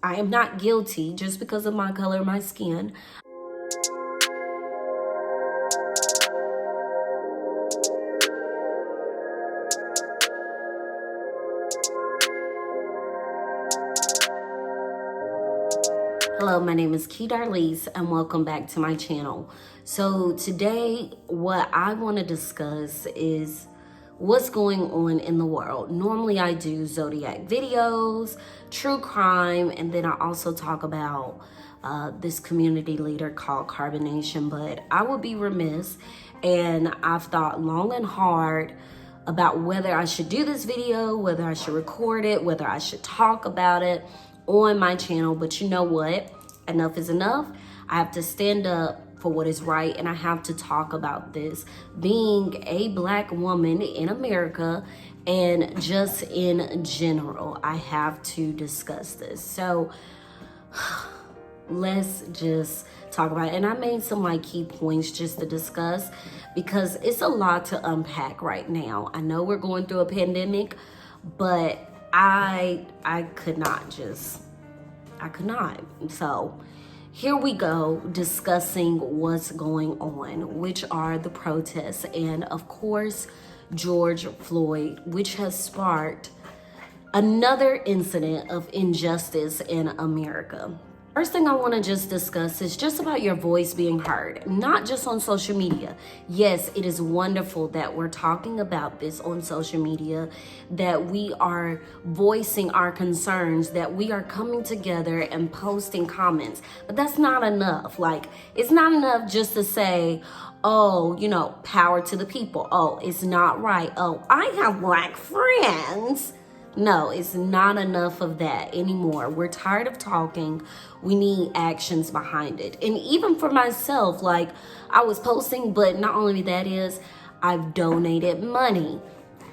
I am not guilty just because of my color of my skin. Hello, my name is kdm, and welcome back to my channel. So today, what I want to discuss is what's going on in the world. Normally I do Zodiac videos, true crime, and then I also talk about this community leader called Carbonation, but I would be remiss, and I've thought long and hard about whether I should do this video, whether I should record it, whether I should talk about it on my channel. But you know what? Enough is enough. I have to stand up for what is right, and I have to talk about this. Being a Black woman in America and just in general, I have to discuss this. So let's just talk about it. And I made some key points just to discuss because it's a lot to unpack right now. I know we're going through a pandemic, but I could not. So here we go, discussing what's going on, which are the protests, and of course, George Floyd, which has sparked another incident of injustice in America. First thing I want to just discuss is just about your voice being heard, not just on social media. Yes, it is wonderful that we're talking about this on social media, that we are voicing our concerns, that we are coming together and posting comments, but that's not enough. It's not enough just to say, oh, power to the people. Oh, it's not right. Oh, I have Black friends. No, it's not enough of that anymore. We're tired of talking. We need actions behind it. And even for myself, I was posting, but not only that is, I've donated money.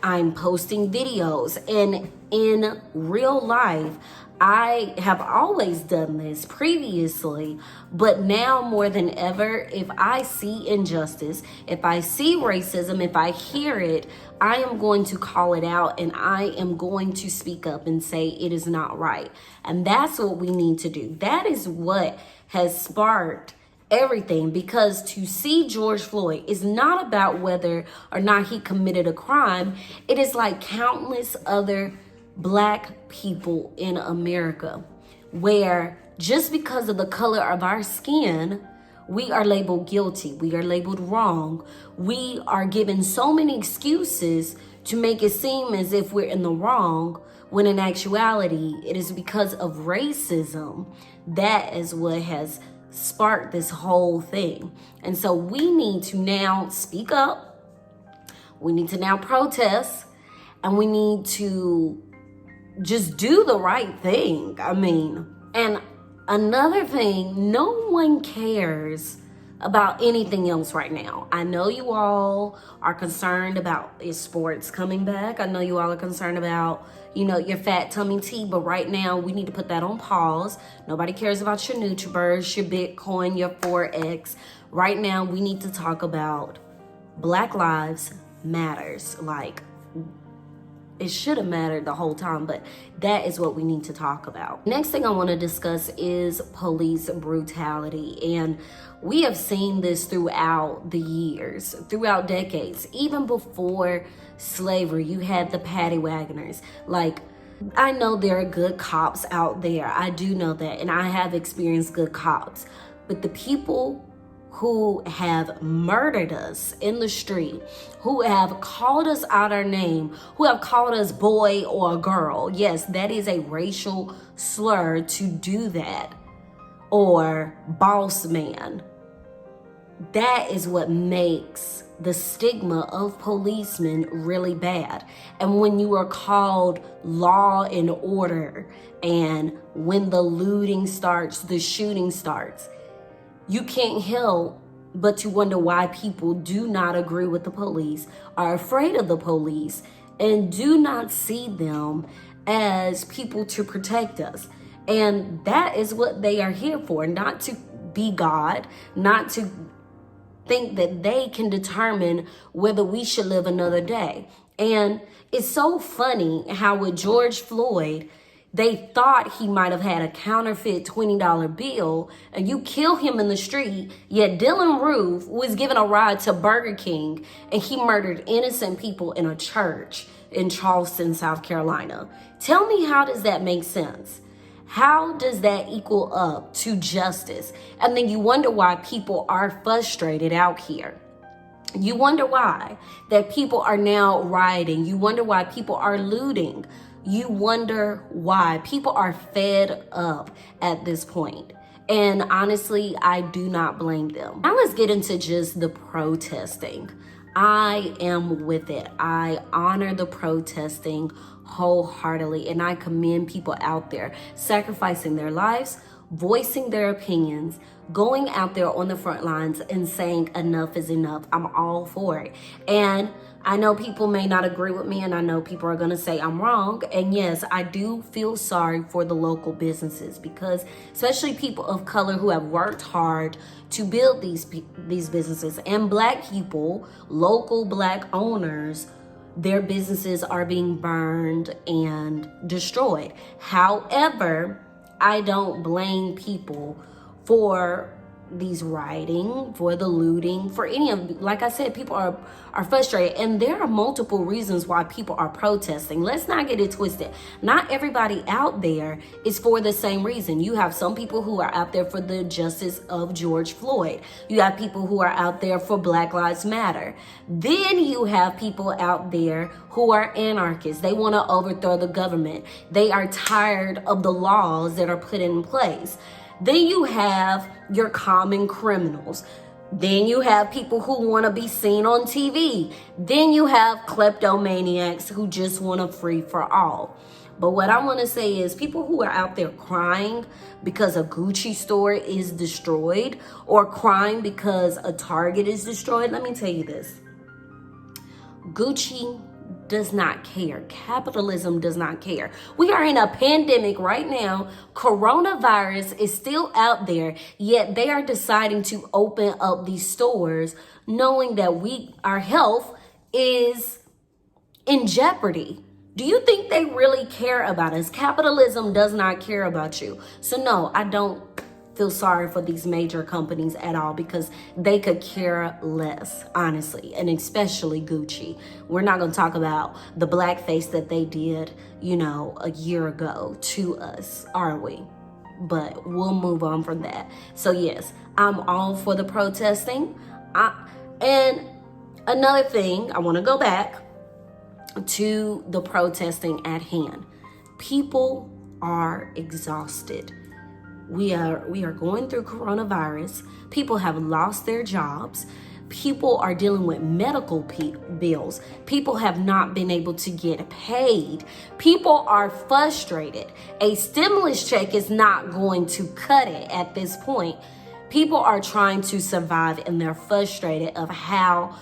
I'm posting videos. And in real life, I have always done this previously, but now more than ever, if I see injustice, if I see racism, if I hear it, I am going to call it out, and I am going to speak up and say it is not right. And that's what we need to do. That is what has sparked everything, because to see George Floyd is not about whether or not he committed a crime. It is like countless other Black people in America, where just because of the color of our skin, we are labeled guilty, we are labeled wrong, we are given so many excuses to make it seem as if we're in the wrong, when in actuality, it is because of racism. That is what has sparked this whole thing. And so we need to now speak up, we need to now protest, and we need to just do the right thing. And another thing, no one cares about anything else right now. I know you all are concerned about is sports coming back. I know you all are concerned about, your fat tummy tea, but right now we need to put that on pause. Nobody cares about your NutriBurst, your Bitcoin, your Forex. Right now we need to talk about Black Lives Matters. It should have mattered the whole time, but that is what we need to talk about. Next thing I want to discuss is police brutality. And we have seen this throughout the years, throughout decades. Even before slavery, you had the paddy wagoners. I know there are good cops out there. I do know that, and I have experienced good cops. But the people who have murdered us in the street, who have called us out our name, who have called us boy or girl. Yes, that is a racial slur to do that. Or boss man. That is what makes the stigma of policemen really bad. And when you are called law and order, and when the looting starts, the shooting starts, you can't help but to wonder why people do not agree with the police, are afraid of the police, and do not see them as people to protect us. And that is what they are here for, not to be God, not to think that they can determine whether we should live another day. And it's so funny how with George Floyd, They thought he might have had a counterfeit $20 bill, and you kill him in the street, yet Dylan Roof was given a ride to Burger King, and he murdered innocent people in a church in Charleston, South Carolina. Tell me, how does that make sense? How does that equal up to justice? And then you wonder why people are frustrated out here. You wonder why that people are now rioting. You wonder why people are looting. You wonder why people are fed up at this point. And honestly, I do not blame them. Now let's get into just the protesting. I am with it. I honor the protesting wholeheartedly, and I commend people out there sacrificing their lives, voicing their opinions, going out there on the front lines and saying enough is enough. I'm all for it. And I know people may not agree with me, and I know people are going to say I'm wrong. And yes, I do feel sorry for the local businesses, because especially people of color who have worked hard to build these businesses, and Black people, local Black owners, their businesses are being burned and destroyed. However, I don't blame people for these rioting, for the looting, for any of, like I said, people are frustrated, and there are multiple reasons why people are protesting. Let's not get it twisted. Not everybody out there is for the same reason. You have some people who are out there for the justice of George Floyd. You have people who are out there for Black Lives Matter. Then you have people out there who are anarchists. They want to overthrow the government. They are tired of the laws that are put in place. Then you have your common criminals. Then you have people who want to be seen on TV. Then you have kleptomaniacs who just want a free for all. But what I want to say is, people who are out there crying because a Gucci store is destroyed, or crying because a Target is destroyed, let me tell you this. Gucci does not care. Capitalism does not care. We are in a pandemic right now. Coronavirus is still out there, yet they are deciding to open up these stores knowing that our health is in jeopardy. Do you think they really care about us? Capitalism does not care about you. So no, I don't feel sorry for these major companies at all, because they could care less, honestly, and especially Gucci. We're not going to talk about the blackface that they did, a year ago to us, are we? But we'll move on from that. So yes, I'm all for the protesting. And another thing, I want to go back to the protesting at hand. People are exhausted. We are going through coronavirus. People have lost their jobs. People are dealing with medical bills. People have not been able to get paid. People are frustrated. A stimulus check is not going to cut it at this point. People are trying to survive, and they're frustrated of how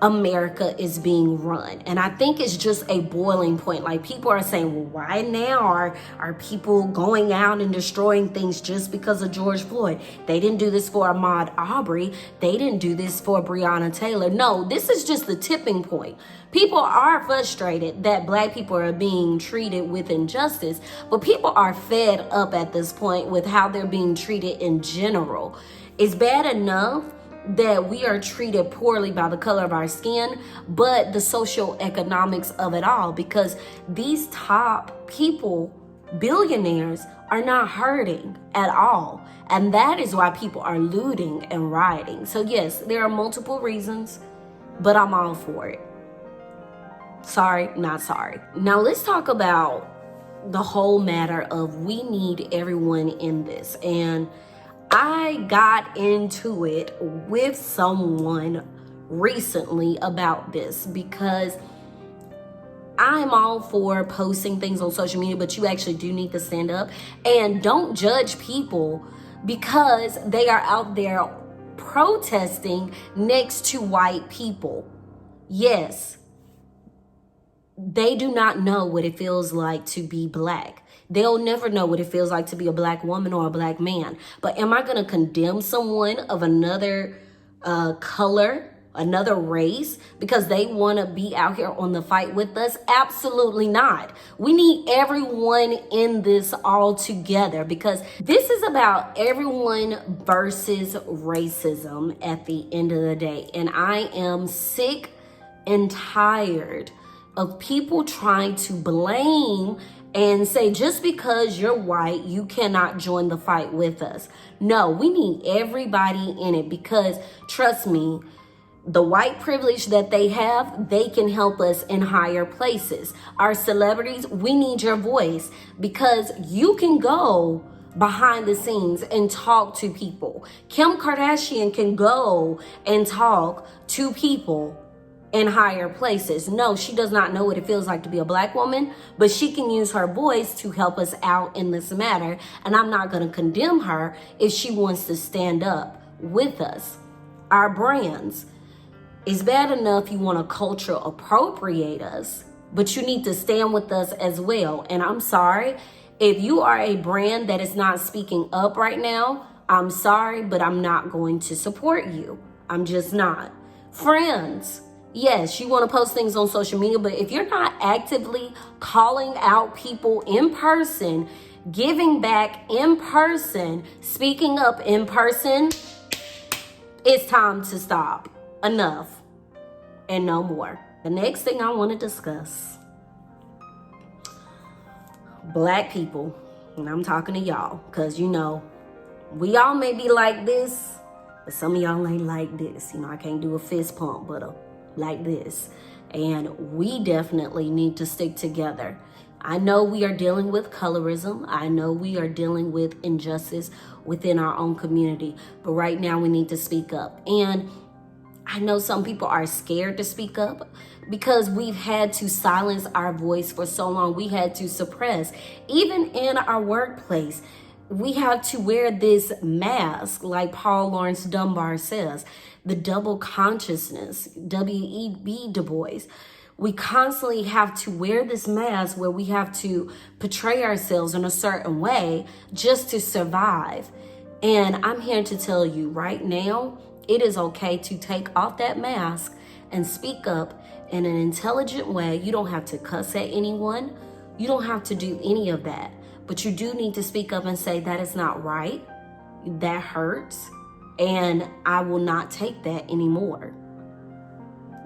America is being run. And I think it's just a boiling point. Like, people are saying, well, why now are people going out and destroying things just because of George Floyd? They didn't do this for Ahmaud Arbery. They didn't do this for Breonna Taylor. No, this is just the tipping point. People are frustrated that Black people are being treated with injustice, but people are fed up at this point with how they're being treated in general. It's bad enough that we are treated poorly by the color of our skin, but the social economics of it all, because these top people, billionaires, are not hurting at all. And that is why people are looting and rioting. So yes, there are multiple reasons, but I'm all for it. Sorry, not sorry. Now let's talk about the whole matter of, we need everyone in this. And I got into it with someone recently about this, because I'm all for posting things on social media, but you actually do need to stand up and don't judge people because they are out there protesting next to white people. Yes, they do not know what it feels like to be Black. They'll never know what it feels like to be a Black woman or a Black man. But am I going to condemn someone of another color another race because they want to be out here on the fight with us? Absolutely not. We need everyone in this all together, because this is about everyone versus racism at the end of the day. And I am sick and tired of people trying to blame and say, just because you're white, you cannot join the fight with us. No, we need everybody in it, because trust me, the white privilege that they have, they can help us in higher places. Our celebrities, we need your voice, because you can go behind the scenes and talk to people. Kim Kardashian can go and talk to people in higher places. No, she does not know what it feels like to be a black woman, but she can use her voice to help us out in this matter. And I'm not going to condemn her if she wants to stand up with us. Our brands, it's bad enough you want to culture appropriate us, but you need to stand with us as well. And I'm sorry, if you are a brand that is not speaking up right now, I'm sorry, but I'm not going to support you. I'm just not. Friends, yes, you want to post things on social media, but if you're not actively calling out people in person, giving back in person, speaking up in person, it's time to stop. Enough and no more. The next thing I want to discuss, black people, and I'm talking to y'all, because you know, we all may be like this, but some of y'all ain't like this. You know, I can't do a fist pump, but like this. And we definitely need to stick together. I know we are dealing with colorism. I know we are dealing with injustice within our own community, but right now we need to speak up. And I know some people are scared to speak up because we've had to silence our voice for so long. We had to suppress. Even in our workplace, we have to wear this mask, like Paul Laurence Dunbar says, the double consciousness, W.E.B. Du Bois. We constantly have to wear this mask where we have to portray ourselves in a certain way just to survive. And I'm here to tell you right now, it is okay to take off that mask and speak up in an intelligent way. You don't have to cuss at anyone. You don't have to do any of that. But you do need to speak up and say, that is not right. That hurts. And I will not take that anymore.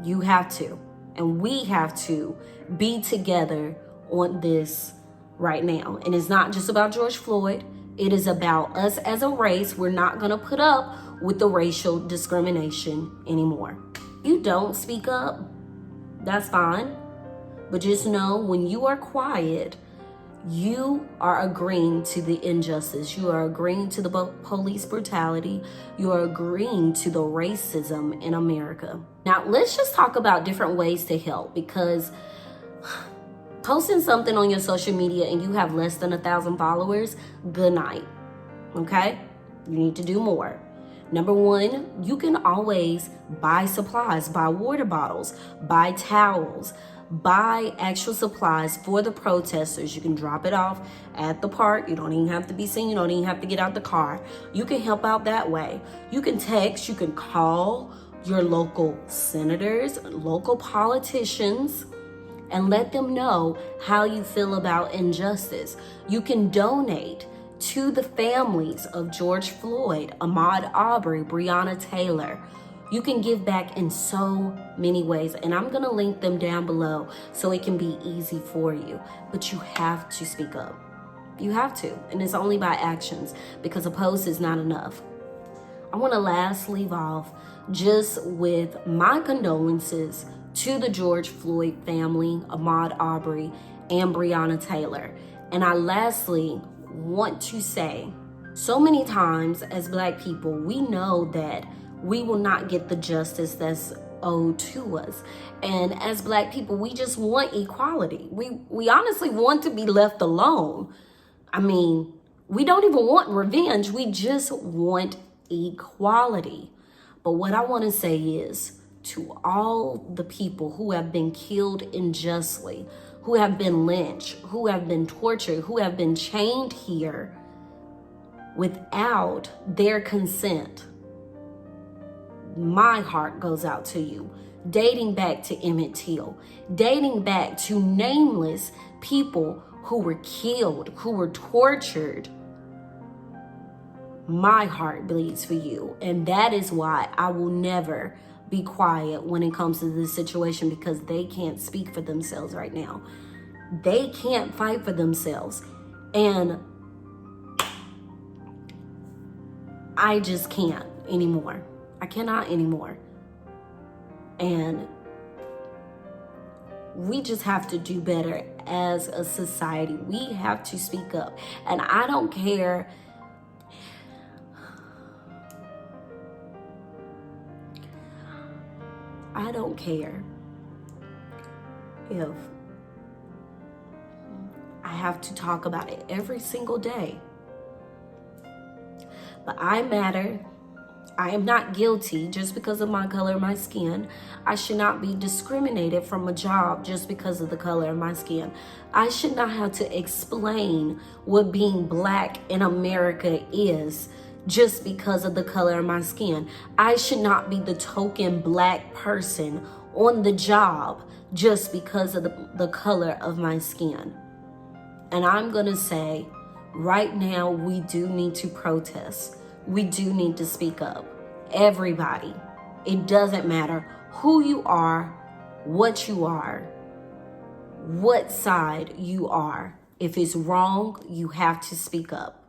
You have to. And we have to be together on this right now. And it's not just about George Floyd. It is about us as a race. We're not going to put up with the racial discrimination anymore. You don't speak up, that's fine. But just know, when you are quiet, you are agreeing to the injustice. You are agreeing to the police brutality. You are agreeing to the racism in America. Now, let's just talk about different ways to help, because posting something on your social media and you have less than 1,000 followers, good night, okay? You need to do more. Number one, you can always buy supplies, buy water bottles, buy towels, buy actual supplies for the protesters. You can drop it off at the park. You don't even have to be seen. You don't even have to get out the car. You can help out that way. You can text, you can call your local senators, local politicians, and let them know how you feel about injustice. You can donate to the families of George Floyd, Ahmaud Arbery, Breonna Taylor. You can give back in so many ways, and I'm gonna link them down below so it can be easy for you. But you have to speak up. You have to, and it's only by actions, because a post is not enough. I wanna last leave off just with my condolences to the George Floyd family, Ahmaud Arbery, and Breonna Taylor. And I lastly want to say, so many times as Black people, we know that we will not get the justice that's owed to us. And as Black people, we just want equality. We honestly want to be left alone. I mean, we don't even want revenge. We just want equality. But what I want to say is, to all the people who have been killed unjustly, who have been lynched, who have been tortured, who have been chained here without their consent, my heart goes out to you. Dating back to Emmett Till, dating back to nameless people who were killed, who were tortured. My heart bleeds for you. And that is why I will never be quiet when it comes to this situation, because they can't speak for themselves right now. They can't fight for themselves. And I just can't anymore. I cannot anymore. And we just have to do better as a society. We have to speak up. And I don't care if I have to talk about it every single day. But I matter. I am not guilty just because of my color of my skin. I should not be discriminated from a job just because of the color of my skin. I should not have to explain what being black in America is just because of the color of my skin. I should not be the token black person on the job just because of the color of my skin. And I'm going to say, right now, we do need to protest. We do need to speak up. Everybody. It doesn't matter who you are, what side you are. If it's wrong, you have to speak up.